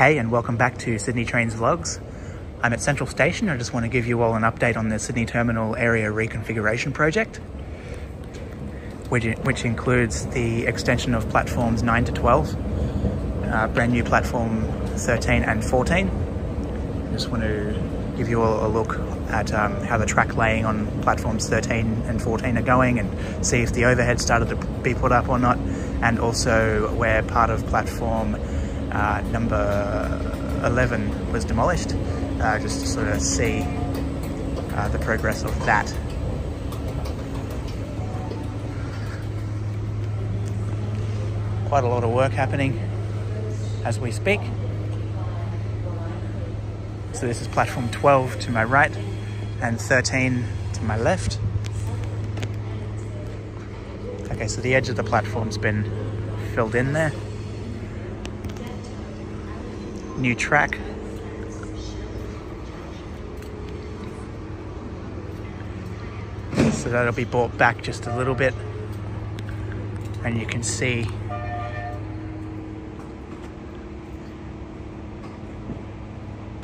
Hey, and welcome back to Sydney Trains Vlogs. I'm at Central Station. I just want to give you all an update on the Sydney Terminal area reconfiguration project, which includes the extension of platforms 9 to 12, brand new platform 13 and 14. I just want to give you all a look at how the track laying on platforms 13 and 14 are going, and see if the overhead started to be put up or not, and also where part of platform number 11 was demolished, just to sort of see the progress of that. Quite a lot of work happening as we speak. So this is platform 12 to my right and 13 to my left. Okay, so the edge of the platform's been filled in there. New track. So that'll be brought back just a little bit, and you can see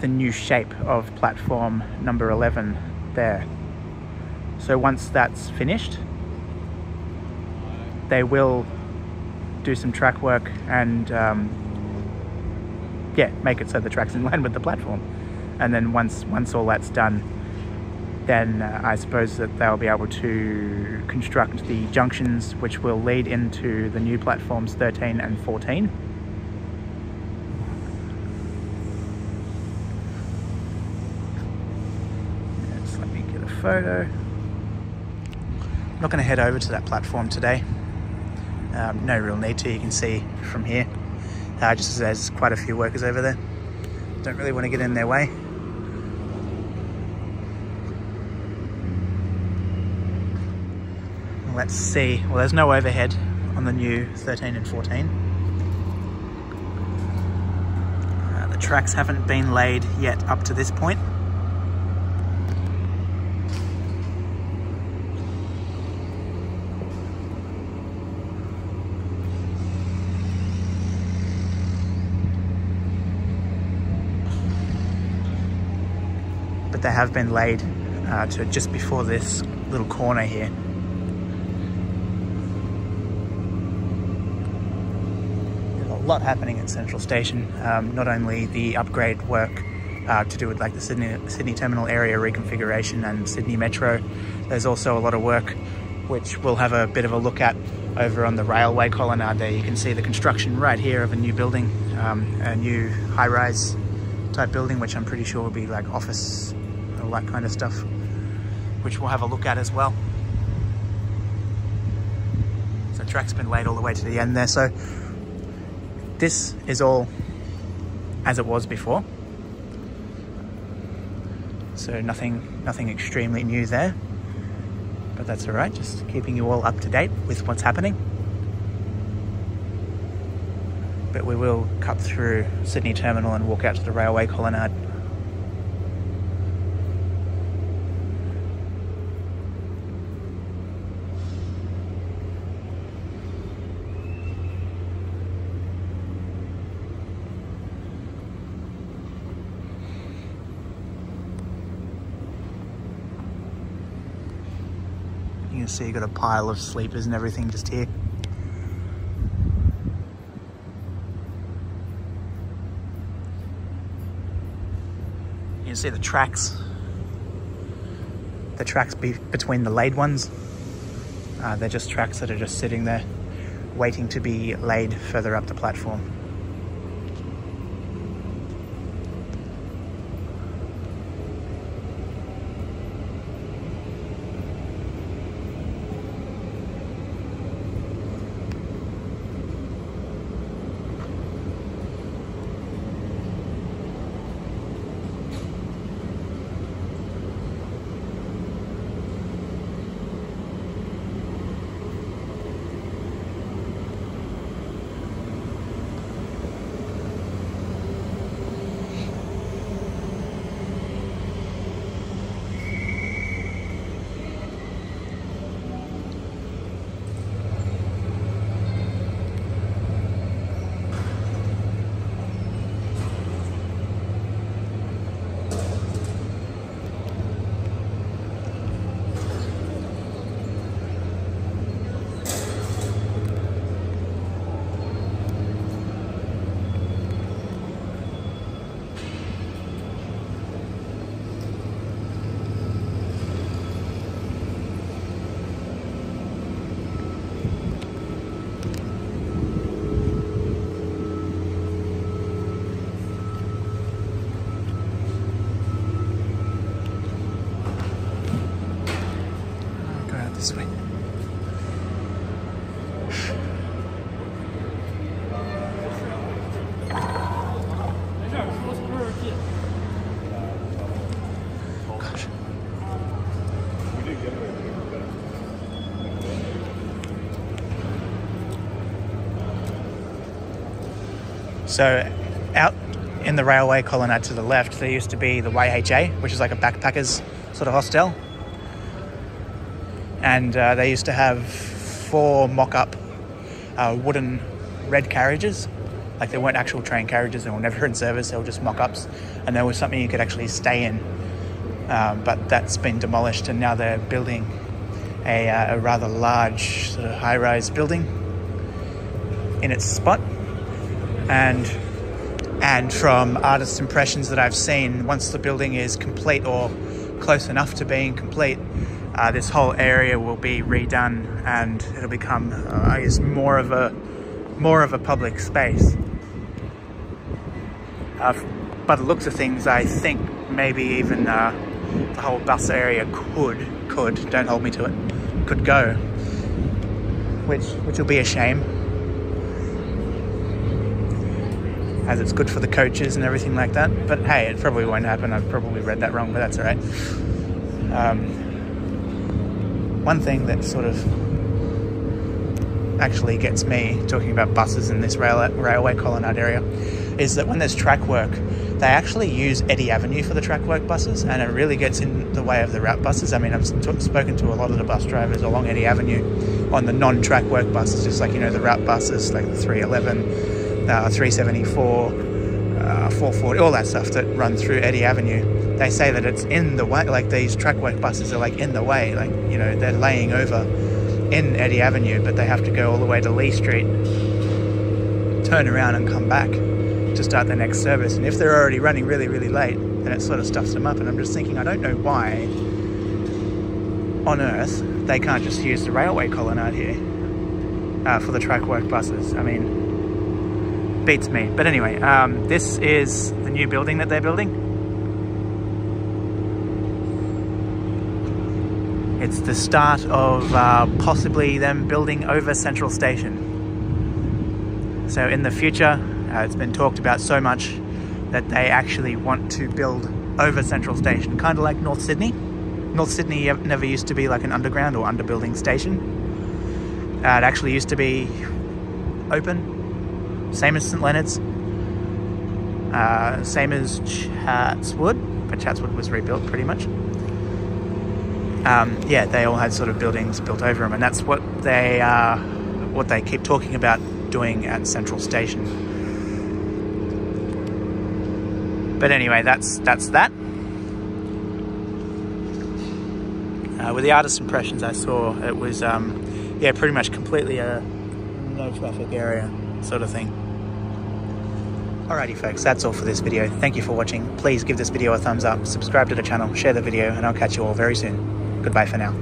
the new shape of platform number 11 there. So once that's finished, they will do some track work and make it so the track's in line with the platform. And then once all that's done, then I suppose that they'll be able to construct the junctions which will lead into the new platforms 13 and 14. Just let me get a photo. I'm not going to head over to that platform today. No real need to. You can see from here. Just as there's quite a few workers over there. Don't really want to get in their way. Let's see. Well, there's no overhead on the new 13 and 14. The tracks haven't been laid yet up to this point. But they have been laid to just before this little corner here. There's a lot happening at Central Station. Not only the upgrade work to do with like the Sydney Terminal area reconfiguration and Sydney Metro, there's also a lot of work which we'll have a bit of a look at over on the railway colonnade there. You can see the construction right here of a new building, a new high-rise type building, which I'm pretty sure will be like office, all that kind of stuff, which we'll have a look at as well. So track's been laid all the way to the end there. So this is all as it was before. So nothing extremely new there, but that's all right. Just keeping you all up to date with what's happening. But we will cut through Sydney Terminal and walk out to the railway colonnade. You can see you've got a pile of sleepers and everything just here. You can see the tracks between the laid ones. They're just tracks that are just sitting there waiting to be laid further up the platform. So out in the railway colonnade to the left, there used to be the YHA, which is like a backpackers sort of hostel. And they used to have 4 mock-up wooden red carriages. Like, they weren't actual train carriages, they were never in service, they were just mock-ups. And there was something you could actually stay in. But that's been demolished, and now they're building a rather large sort of high-rise building in its spot. And from artist impressions that I've seen, once the building is complete or close enough to being complete, this whole area will be redone, and it'll become, I guess, more of a public space. By the looks of things, I think maybe even the whole bus area could, don't hold me to it, could go, which will be a shame, as it's good for the coaches and everything like that. But hey, it probably won't happen. I've probably read that wrong, but that's all right. One thing that sort of actually gets me talking about buses in this railway colonnade area is that when there's track work, they actually use Eddy Avenue for the track work buses, and it really gets in the way of the route buses. I mean, I've spoken to a lot of the bus drivers along Eddy Avenue on the non-track work buses, just like, you know, the route buses, like the 311, 374, 440, all that stuff that run through Eddy Avenue. They say that it's in the way, like these track work buses are like in the way, like, you know, they're laying over in Eddy Avenue, but they have to go all the way to Lee Street, turn around and come back to start the next service. And if they're already running really, really late, then it sort of stuffs them up. And I'm just thinking, I don't know why on earth they can't just use the railway colonnade here for the track work buses. I mean, beats me. But anyway, this is the new building that they're building. It's the start of possibly them building over Central Station. So in the future, it's been talked about so much that they actually want to build over Central Station, kind of like North Sydney. North Sydney never used to be like an underground or underbuilding station. It actually used to be open, same as St Leonard's, same as Chatswood, but Chatswood was rebuilt pretty much. Yeah, they all had sort of buildings built over them, and that's what they keep talking about doing at Central Station. But anyway, that's that. With the artist impressions I saw, it was yeah, pretty much completely a no traffic area sort of thing. Alrighty folks, that's all for this video. Thank you for watching. Please give this video a thumbs up, subscribe to the channel, share the video, and I'll catch you all very soon. Goodbye for now.